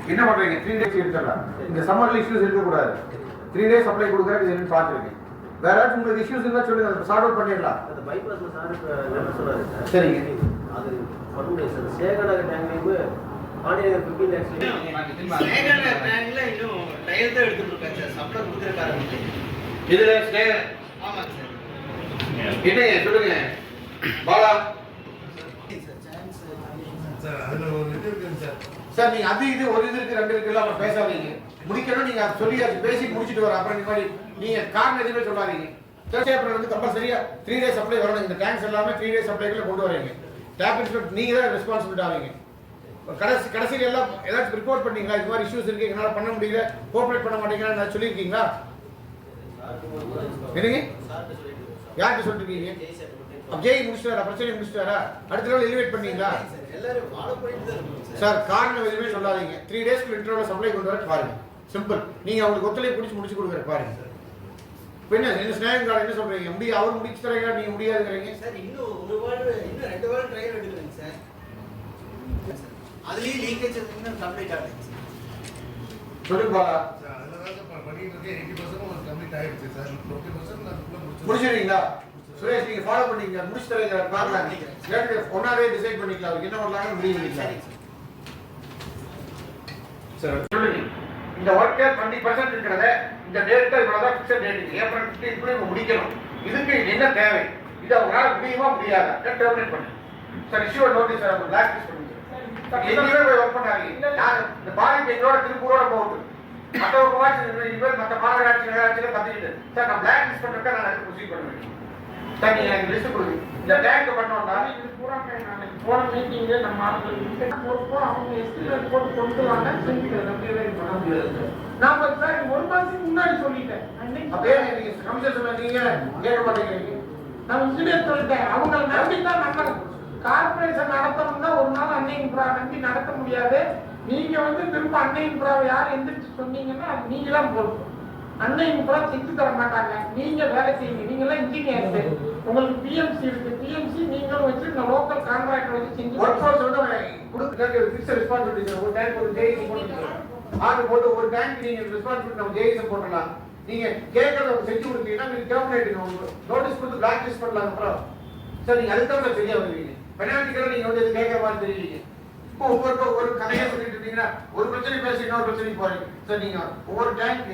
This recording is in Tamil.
என்ன பண்றீங்க 3 days எடுத்துடலாம். இந்த சம்மர்ல இஷ்யூஸ் இருக்கக்கூடாது. 3 days சப்ளை கொடுக்குறது என்னன்னு பார்த்துருக்கேன். வேற ஏதாச்சும் உங்களுக்கு இஷ்யூஸ் இருந்தா சொல்லுங்க, அதை சால்வ் அவுட் பண்ணிடலாம். அந்த பைபாஸ்ல சார் என்ன சொல்றாரு சார்? சரிங்க, அது பண்ண முடியாது சார். சேகரநகர் டேங்க்லயும் ஆண்டியர் 15 லேக்ஸ்ல சேகரநகர் டேங்க்ல இன்னும் டயல் தான் எடுத்துட்டு இருக்காங்க சார். சப்ளை கொடுத்துருக்காரு. இதுல ஸ்டேகர் ஆமாங்க சார். என்ன சொல்லுங்க பாலா சார். அதுல ஒரு இது இருக்குங்க சார். சார் நீங்க அது இது ஒரு இது இருக்கு, 2 இருக்கு, அப்புறம் பேசாதீங்க. முடிக்கணும், நீங்க சொல்லி பேசி முடிச்சிட்டு வர. அப்புறம் இந்த மாதிரி நீங்க காரணம் எதுவுமே சொல்லாதீங்க. தேர்ட் ஏப்ரல் வந்து கம்பல்சரியா 3 days சப்ளை வரணும். இந்த டேங்க்ஸ் எல்லாமே 3 days சப்ளைக்குள்ள கொண்டு வரீங்க. டேப் இன்ஸ்பெக்ட் நீங்க தான் ரெஸ்பான்சிபிலிட்டி ஆவீங்க. கடைசியில் எல்லாம் ஏதாச்சும் ரிப்போர்ட் பண்ணீங்களா? இது மாதிரி இஷ்யூஸ் இருக்கு, என்னால பண்ண முடியல, கோஆபரேட் பண்ண மாட்டேங்கிறா சொல்லியிருக்கீங்களா? என்னங்க யார்கிட்ட சொல்லிருக்கீங்க? ஜெய் முடிச்சிட்டாரா? பிரச்சனை முடிச்சிட்டாரா? அடுத்த நாள் எலிவேட் பண்ணீங்களா? எல்லாரும் ஃபாலோ பண்ணிட்டு தான் இருக்காங்க சார். காரணம் எதுவுமே சொல்லாதீங்க. 3 days இன்டர்வல்ல சப்ளை கொண்டு வர பாருங்க. சிம்பிள். நீங்க அவங்களுக்கு ஒத்துழைப்பு முடிச்சு கொடுக்குற பாருங்க. என்ன ஸ்நேகம் கார்டு என்ன சொல்றீங்க? அவர் முடிச்சு தரீங்க, நீங்க முடியாதுங்கிறீங்க சார். இன்னும் 2 வாரம் ட்ரையல் எடுக்கிறேங்க சார். அதுலயும் லீக்கேஜ் இன்னும் கம்ப்ளீட் ஆகுது. சொல்லுங்க பாலா. சார் அதுல தான் சார் பண்ணிட்டு இருக்கேன். 80% கம்ப்ளீட் ஆயிடுச்சு சார். 20% நான் முடிச்சிருக்கீங்களா? சுரேஷ் நீங்க ஃபாலோ பண்ணீங்க, முடிச்சு தரீங்க. பார்க்கலாம், லேட் ஒன்னாவே டிசைட் பண்ணிக்கலாம். அவருக்கு என்ன பண்ணலாம்னு முடிவு பண்ணிக்கலாம். சார் சொல்லுங்க. இந்த ஒர்க் 20% இருக்கிறத இந்த டேட் இவ்வளவுதான் ஃபிக்ஸட் டேட். ஏப்ரல் 15 முடிக்கணும். இதுக்கு என்ன தேவை? இது அவங்களால முடியுமா முடியாதா? டெர்மினேட் பண்ணு sir. Issue notice sir. Blacklist பண்ணுங்க சார். எங்கேயுமே போய் ஒர்க் பண்ணாதீங்க. நான் இந்த பாதி எங்களோட திருப்பூரோட போகுது. மற்றவங்க மற்ற மாநகராட்சி நகராட்சியில கத்திக்கிட்டு சார் நான் பிளாக் லிஸ்ட் பண்றதுக்கு நான் அதுக்கு ப்ரொசீட் பண்ணுவேன் சார். நீங்க எனக்கு லிஸ்ட் கொடுங்க. இந்த டேங்க் பண்ணோம்னா இது பூரா நான் போன மீட்டிங்ல நம்ம ஆளுங்களுக்கு பொறுப்போ அவங்க எஸ்டிமேட் போட்டு கொண்டு வாங்க செஞ்சுக்கிறேன். பண்ண முடியாது. நான் சார் 1 மாசத்துக்கு முன்னாடி சொல்லிட்டேன். அப்படியே நீங்க கமிஷன் சொன்னீங்க, கேட்க மாட்டேங்கிறீங்க. நான் இன்ஜினியர் சொல்லிட்டேன். அவங்களை நம்பித்தான் நம்ம கார்பரேஷன் நடத்தணும்னா ஒரு நாள் அன்னை இன்ஃப்ரா நம்பி நடத்த முடியாது. நீங்க வந்து திரும்ப அன்னை இன்ஃப்ராவை யார் எந்திரிச்சு சொன்னீங்கன்னா அது நீங்க தான் பொறுப்பு. அன்னை இன்ஃப்ரா செஞ்சு தர மாட்டாங்க. நீங்க வேலை செய்யுங்க. நீங்க எல்லாம் இன்ஜினியர்ஸ். உங்களுக்கு பிஎம்சி இருக்கு. பிஎம்சி நீங்களும் வச்சு இந்த லோக்கல் கான்ட்ராக்டர் வச்சு செஞ்சு ஒர்க் ஃபோர்ஸ் வந்து கொடுக்க ஃபிக்ஸ் ரெஸ்பான்சிபிலிட்டி. ஒரு டேங்க் ஒரு ஜேஇசி போட்டுக்கலாம். ஆர்டர் போட்டு ஒரு டேங்க் நீங்க ரெஸ்பான்சிபிலிட்டி நம்ம ஜேஇசி போடலாம். நீங்க கேட்கறத செஞ்சு கொடுத்தீங்கன்னா நீங்க டெர்மினேட் நோட்டீஸ் கொடுத்து பிளாக் லிஸ்ட் பண்ணலாம். அப்புறம் சார் நீங்க அதுக்கு சரியா வருவீங்க. பெனால்டிக்கெல்லாம் நீங்க வந்து கேட்கற மாதிரி தெரியுங்க. இப்போ ஒவ்வொரு கதையை சொல்லிட்டு இருந்தீங்கன்னா ஒரு பிரச்சனை பேசி இன்னொரு பிரச்சனைக்கு போறீங்க சார். நீங்க ஒவ்வொரு டேங்க்